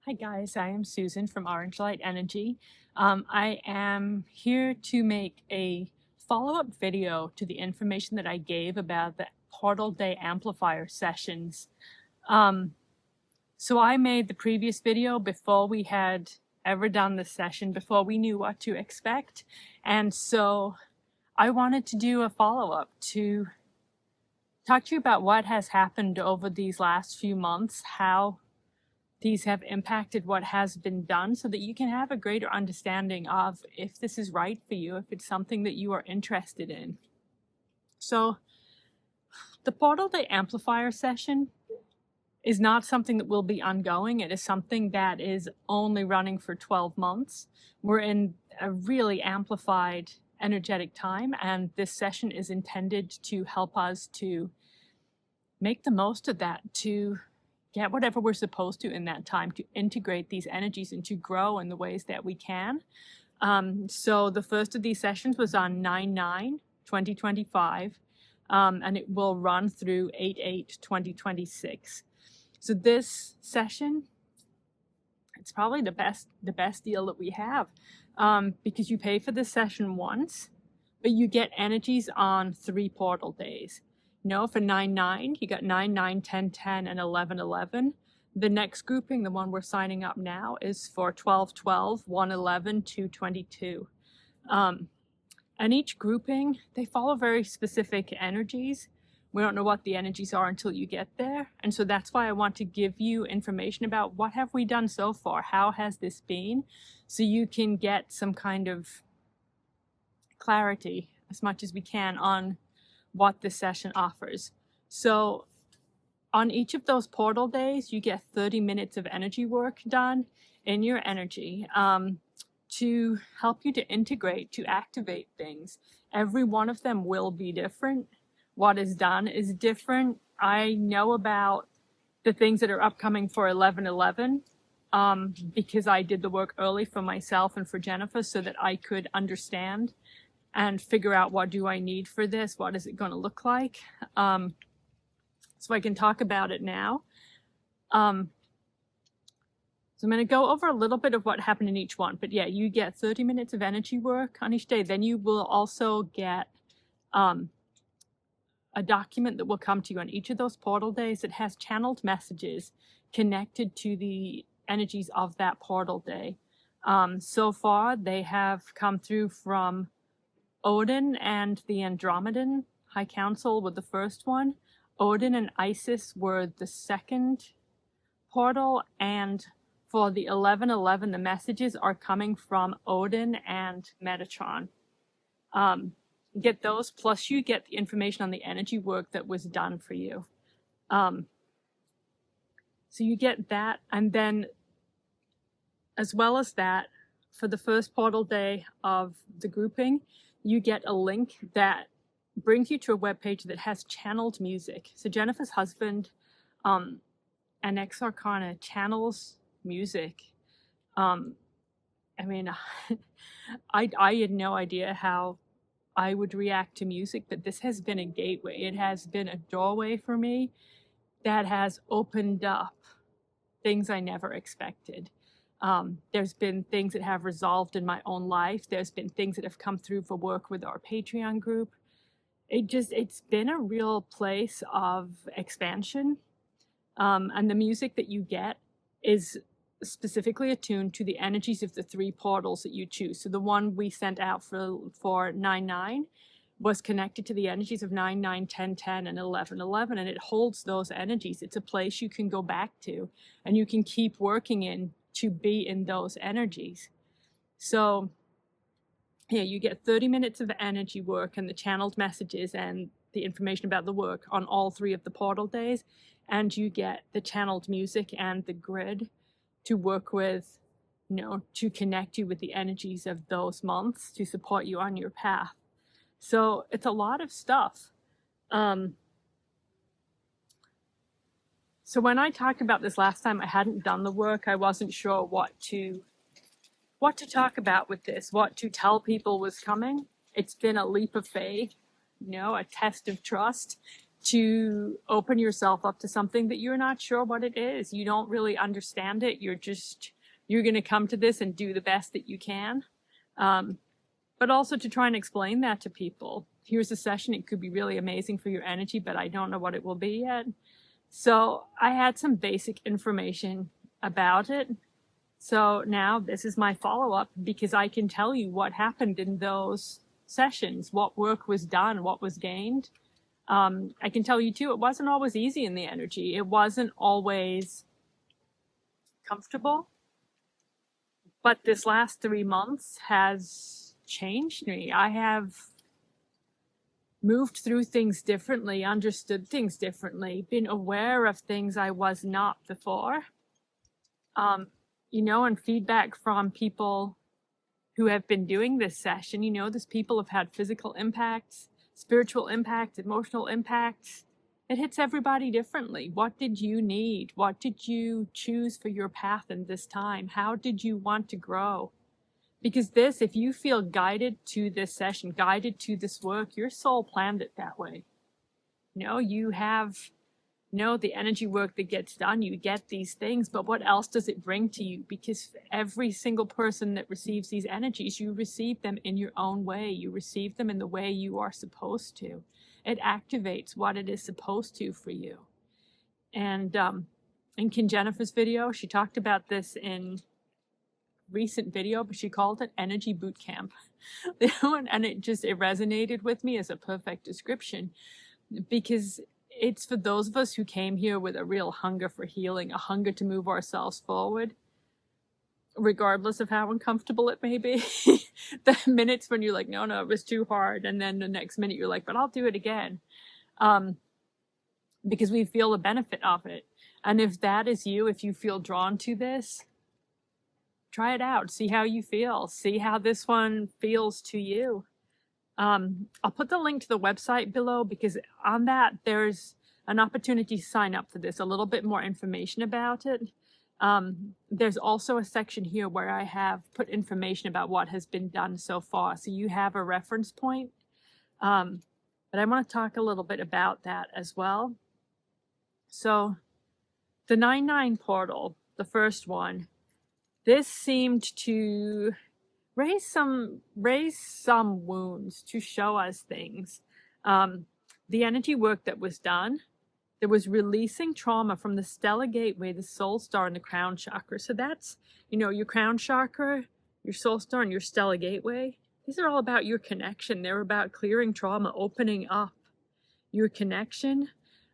Hi guys, I am Susan from Orange Light Energy. I am here to make a follow-up video to the information that I gave about the Portal Day Amplifier sessions. So I made the previous video before we had ever done the session, before we knew what to expect. And so I wanted to do a follow-up to talk to you about what has happened over these last few months, how these have impacted what has been done, so that you can have a greater understanding of if this is right for you, if it's something that you are interested in. So the Portal Day Amplifier session is not something that will be ongoing. It is something that is only running for 12 months. We're in a really amplified energetic time, and this session is intended to help us to make the most of that, to get whatever we're supposed to in that time, to integrate these energies and to grow in the ways that we can. So the first of these sessions was on 9/9/2025, and it will run through 8/8/2026. So this session, it's probably the best deal that we have, because you pay for this session once, but you get energies on 3 portal days. For 9/9, you got 9/9, 10/10, and 11/11. The next grouping, the one we're signing up now, is for 12/12, 1/11, 2/22. And each grouping, they follow very specific energies. We don't know what the energies are until you get there. And so that's why I want to give you information about what have we done so far? How has this been? So you can get some kind of clarity as much as we can on what this session offers. So on each of those portal days, you get 30 minutes of energy work done in your energy, to help you to integrate, to activate things. Every one of them will be different. What is done is different. I know about the things that are upcoming for 11/11, because I did the work early for myself and for Jennifer so that I could understand and figure out, what do I need for this? What is it going to look like? So I can talk about it now. So I'm going to go over a little bit of what happened in each one. But yeah, you get 30 minutes of energy work on each day. Then you will also get a document that will come to you on each of those portal days that has channeled messages connected to the energies of that portal day. So far, they have come through from Odin and the Andromedan High Council were the first one. Odin and Isis were the second portal. And for the 11/11, the messages are coming from Odin and Metatron. Get those, plus you get the information on the energy work that was done for you. So you get that. And then, as well as that, for the first portal day of the grouping, you get a link that brings you to a webpage that has channeled music. So Jennifer's husband, Annex Arcana, channels music. I had no idea how I would react to music, but this has been a gateway. It has been a doorway for me that has opened up things I never expected. There's been things that have resolved in my own life. There's been things that have come through for work with our Patreon group. It's been a real place of expansion. And the music that you get is specifically attuned to the energies of the 3 portals that you choose. So the one we sent out for 9/9 was connected to the energies of 9/9, 10/10, and 11/11, and it holds those energies. It's a place you can go back to, and you can keep working in to be in those energies. So yeah, you get 30 minutes of energy work and the channeled messages and the information about the work on all 3 of the portal days, and you get the channeled music and the grid to work with, to connect you with the energies of those months, to support you on your path. So it's a lot of stuff. So when I talked about this last time, I hadn't done the work. I wasn't sure what to talk about with this, what to tell people was coming. It's been a leap of faith, a test of trust. to open yourself up to something that you're not sure what it is. You don't really understand it. You're going to come to this and do the best that you can. But also to try and explain that to people. Here's a session. It could be really amazing for your energy, but I don't know what it will be yet. So I had some basic information about it. So now this is my follow-up, because I can tell you what happened in those sessions, what work was done, what was gained. I can tell you too, it wasn't always easy in the energy. It wasn't always comfortable. But this last 3 months has changed me. I have moved through things differently, understood things differently, been aware of things I was not before. And feedback from people who have been doing this session, these people have had physical impacts, spiritual impacts, emotional impacts. It hits everybody differently. What did you need? What did you choose for your path in this time? How did you want to grow? Because if you feel guided to this session, guided to this work, your soul planned it that way. You have the energy work that gets done, you get these things, but what else does it bring to you? Because every single person that receives these energies, you receive them in your own way. You receive them in the way you are supposed to. It activates what it is supposed to for you. And in Kim Jennifer's video, she talked about this in recent video, but she called it energy boot camp. And it resonated with me as a perfect description, because it's for those of us who came here with a real hunger for healing, a hunger to move ourselves forward, regardless of how uncomfortable it may be. The minutes when you're like, no, it was too hard. And then the next minute you're like, but I'll do it again. Because we feel the benefit of it. And if that is you, if you feel drawn to this, try it out. See how you feel. See how this one feels to you. I'll put the link to the website below, because on that there's an opportunity to sign up for this, a little bit more information about it. There's also a section here where I have put information about what has been done so far, so you have a reference point. But I want to talk a little bit about that as well. So the 9-9 portal, the first one, this seemed to raise some wounds, to show us things. The energy work that was done, there was releasing trauma from the stellar gateway, the soul star, and the crown chakra. So that's, your crown chakra, your soul star, and your stellar gateway. These are all about your connection. They're about clearing trauma, opening up your connection.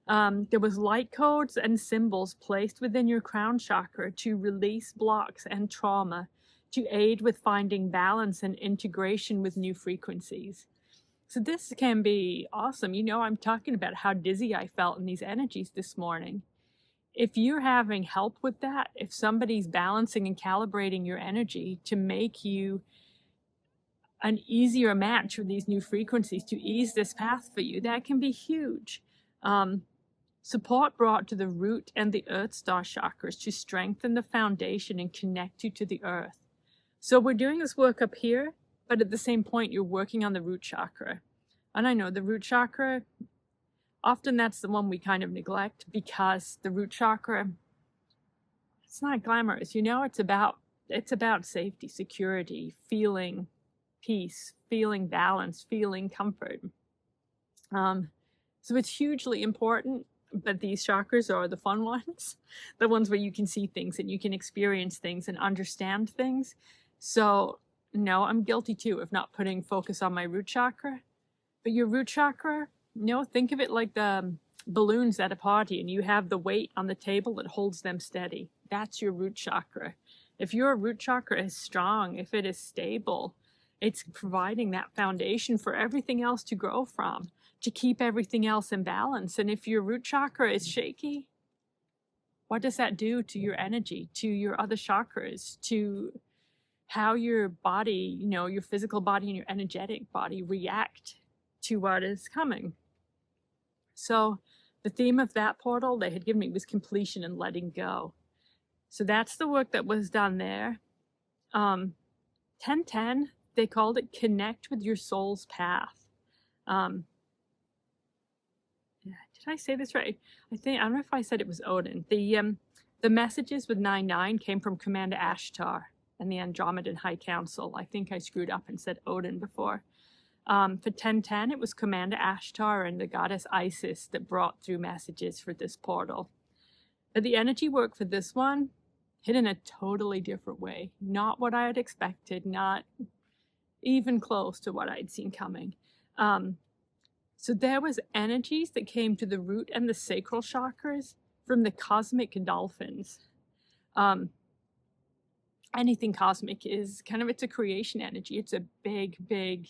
There was light codes and symbols placed within your crown chakra to release blocks and trauma, to aid with finding balance and integration with new frequencies. So this can be awesome. I'm talking about how dizzy I felt in these energies this morning. If you're having help with that, if somebody's balancing and calibrating your energy to make you an easier match with these new frequencies, to ease this path for you, that can be huge. Support brought to the root and the earth star chakras to strengthen the foundation and connect you to the earth. So we're doing this work up here, but at the same point, you're working on the root chakra. And I know the root chakra, often that's the one we kind of neglect, because the root chakra, it's not glamorous. It's about safety, security, feeling peace, feeling balance, feeling comfort. So it's hugely important, but these chakras are the fun ones, the ones where you can see things and you can experience things and understand things. So no, I'm guilty too of not putting focus on my root chakra. But your root chakra, think of it like the balloons at a party, and you have the weight on the table that holds them steady. That's your root chakra. If your root chakra is strong, if it is stable, it's providing that foundation for everything else to grow from, to keep everything else in balance. And if your root chakra is shaky, what does that do to your energy, to your other chakras, to how your body, your physical body and your energetic body react to what is coming? So the theme of that portal they had given me was completion and letting go. So that's the work that was done there. 1010, they called it connect with your soul's path. Did did I say this right? I don't know if I said it was Odin. The messages with 9-9 came from Commander Ashtar and the Andromedan High Council. I think I screwed up and said Odin before. For 1010, it was Commander Ashtar and the goddess Isis that brought through messages for this portal. But the energy work for this one hit in a totally different way. Not what I had expected, not even close to what I'd seen coming. So there was energies that came to the root and the sacral chakras from the cosmic dolphins. Anything cosmic is kind of, it's a creation energy. It's a big, big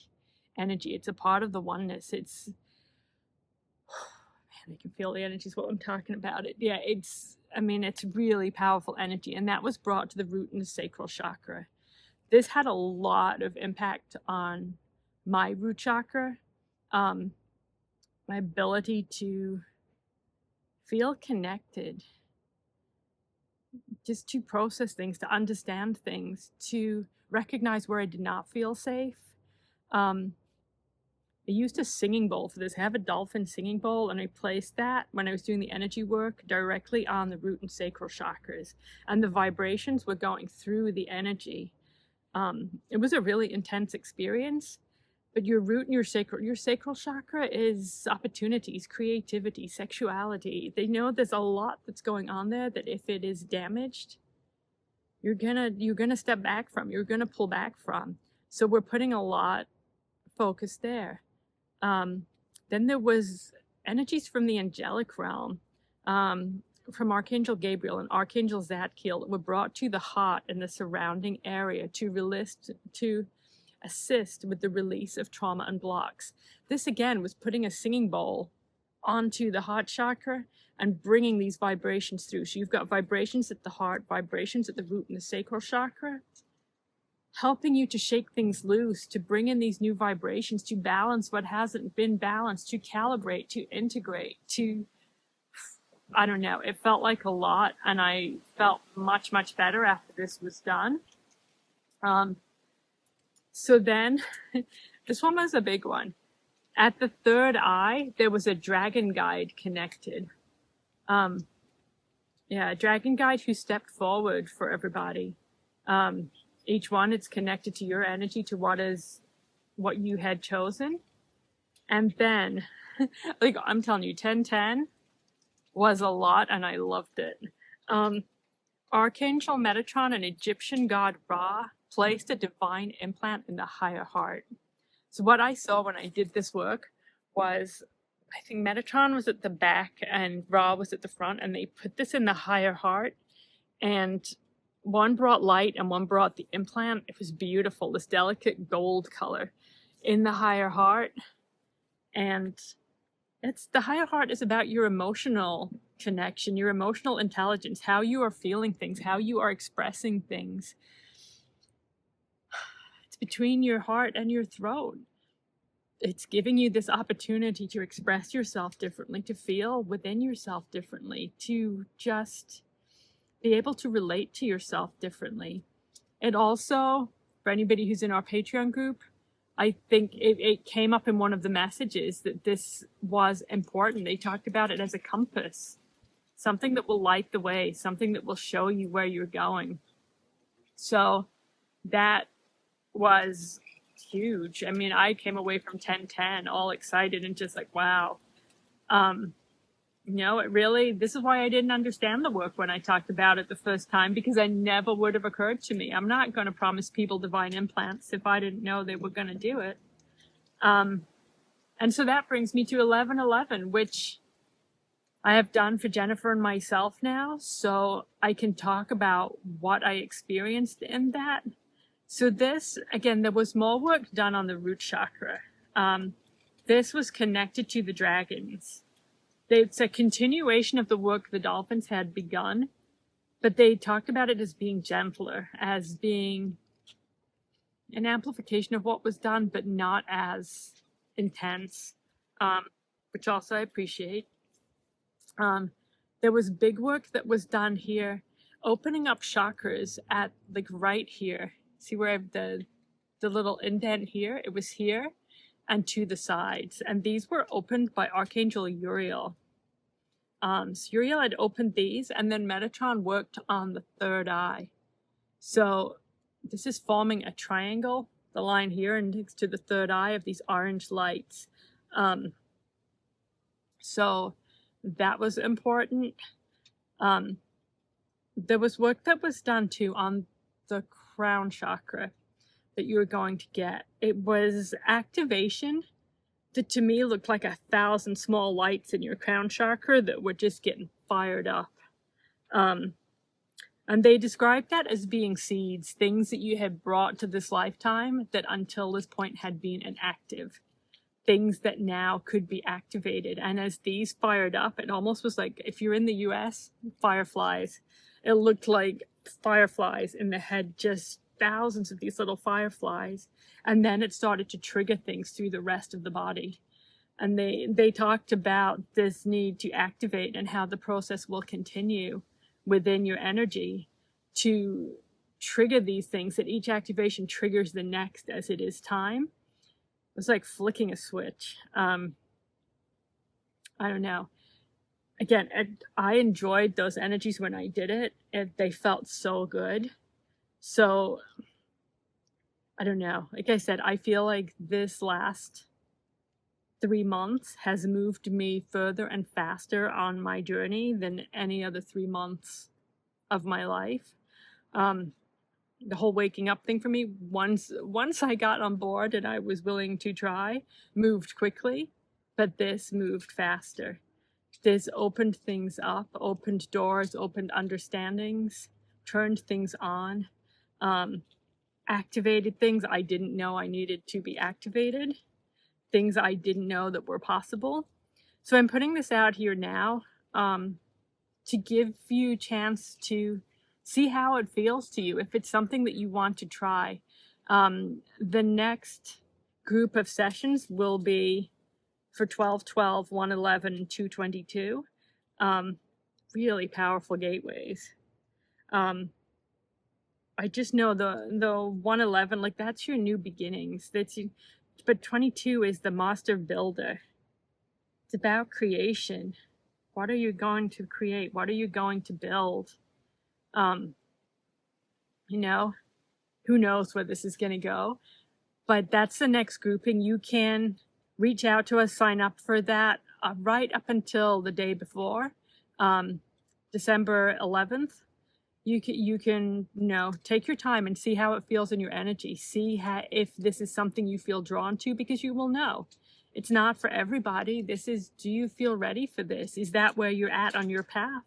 energy. It's a part of the oneness. It's, man, I can feel the energy is what I'm talking about. Yeah, it's really powerful energy. And that was brought to the root and the sacral chakra. This had a lot of impact on my root chakra. My ability to feel connected, just to process things, to understand things, to recognize where I did not feel safe. I used a singing bowl for this. I have a dolphin singing bowl, and I placed that when I was doing the energy work directly on the root and sacral chakras, and the vibrations were going through the energy. It was a really intense experience. But your root and your sacral chakra is opportunities, creativity, sexuality. They know there's a lot that's going on there that if it is damaged, you're gonna step back from, you're gonna pull back from. So we're putting a lot of focus there. Then there was energies from the angelic realm, from Archangel Gabriel and Archangel Zadkiel that were brought to the heart and the surrounding area to assist with the release of trauma and blocks. This again was putting a singing bowl onto the heart chakra and bringing these vibrations through. So you've got vibrations at the heart, vibrations at the root and the sacral chakra, helping you to shake things loose, to bring in these new vibrations, to balance what hasn't been balanced, to calibrate, to integrate, I don't know, it felt like a lot, and I felt much, much better after this was done. So then, this one was a big one. At the third eye, there was a dragon guide connected. A dragon guide who stepped forward for everybody. Each one, it's connected to your energy, to what you had chosen. And then, like I'm telling you, 1010 was a lot, and I loved it. Archangel Metatron and Egyptian god Ra placed a divine implant in the higher heart. So what I saw when I did this work was, I think Metatron was at the back and Ra was at the front, and they put this in the higher heart, and one brought light and one brought the implant. It was beautiful, this delicate gold color in the higher heart. And the higher heart is about your emotional connection, your emotional intelligence, how you are feeling things, how you are expressing things. It's between your heart and your throat. It's giving you this opportunity to express yourself differently, to feel within yourself differently, to just be able to relate to yourself differently. And also, for anybody who's in our Patreon group, I think it came up in one of the messages that this was important. They talked about it as a compass, something that will light the way, something that will show you where you're going. So that was huge. I mean, I came away from 1010 all excited and just like, wow. This is why I didn't understand the work when I talked about it the first time, because I never would have occurred to me. I'm not going to promise people divine implants if I didn't know they were going to do it. And so that brings me to 1111, which I have done for Jennifer and myself now. So I can talk about what I experienced in that. So this, again, there was more work done on the root chakra. This was connected to the dragons. It's a continuation of the work the dolphins had begun, but they talked about it as being gentler, as being an amplification of what was done, but not as intense, which also I appreciate. There was big work that was done here, opening up chakras at like right here. See where I have the little indent here? It was here and to the sides. And these were opened by Archangel Uriel. So Uriel had opened these, and then Metatron worked on the third eye. So this is forming a triangle, the line here, and next to the third eye of these orange lights. So that was important. There was work that was done too on the crown chakra that you were going to get. It was activation that to me looked like 1,000 small lights in your crown chakra that were just getting fired up. And they described that as being seeds, things that you had brought to this lifetime that until this point had been inactive, things that now could be activated. And as these fired up, it almost was like, if you're in the US, fireflies. It looked like fireflies in the head, just thousands of these little fireflies. And then it started to trigger things through the rest of the body. And they talked about this need to activate and how the process will continue within your energy to trigger these things, that each activation triggers the next as it is time. It was like flicking a switch. I don't know. Again, I enjoyed those energies when I did it. They felt so good. So, I don't know. Like I said, I feel like this last 3 months has moved me further and faster on my journey than any other 3 months of my life. The whole waking up thing for me, once I got on board and I was willing to try, moved quickly, but this moved faster. This opened things up, opened doors, opened understandings, turned things on, activated things I didn't know I needed to be activated, things I didn't know that were possible. So I'm putting this out here now to give you a chance to see how it feels to you, if it's something that you want to try. The next group of sessions will be for 12/12, 1/11, and 2/22. Really powerful gateways. I just know the 1/11, like that's your new beginnings. But 22 is the master builder. It's about creation. What are you going to create? What are you going to build? You know, who knows where this is going to go, but that's the next grouping. You can reach out to us, sign up for that right up until the day before, December 11th. You can take your time and see how it feels in your energy. See if this is something you feel drawn to, because you will know. It's not for everybody. This is, do you feel ready for this? Is that where you're at on your path?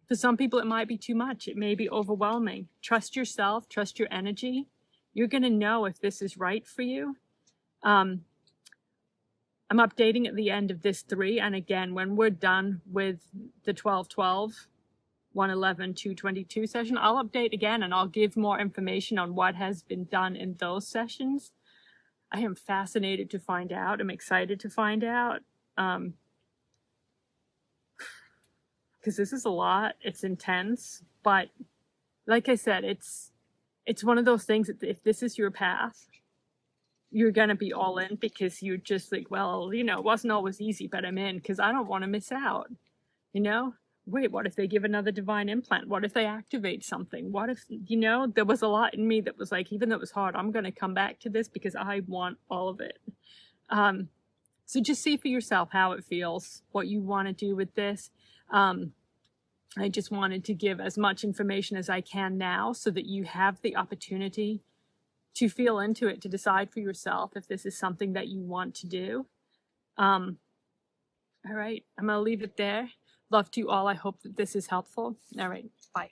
For some people, it might be too much. It may be overwhelming. Trust yourself, trust your energy. You're going to know if this is right for you. I'm updating at the end of this 3. And again, when we're done with the 12/12, 1/11, 2/22 session, I'll update again and I'll give more information on what has been done in those sessions. I am fascinated to find out. I'm excited to find out. Because this is a lot. It's intense. But like I said, it's one of those things that if this is your path, you're going to be all in, because you're just like, well, it wasn't always easy, but I'm in because I don't want to miss out. Wait, what if they give another divine implant? What if they activate something? What if, there was a lot in me that was like, even though it was hard, I'm going to come back to this because I want all of it. So just see for yourself how it feels, what you want to do with this. I just wanted to give as much information as I can now so that you have the opportunity to feel into it, to decide for yourself if this is something that you want to do. All right, I'm going to leave it there. Love to you all. I hope that this is helpful. All right, bye.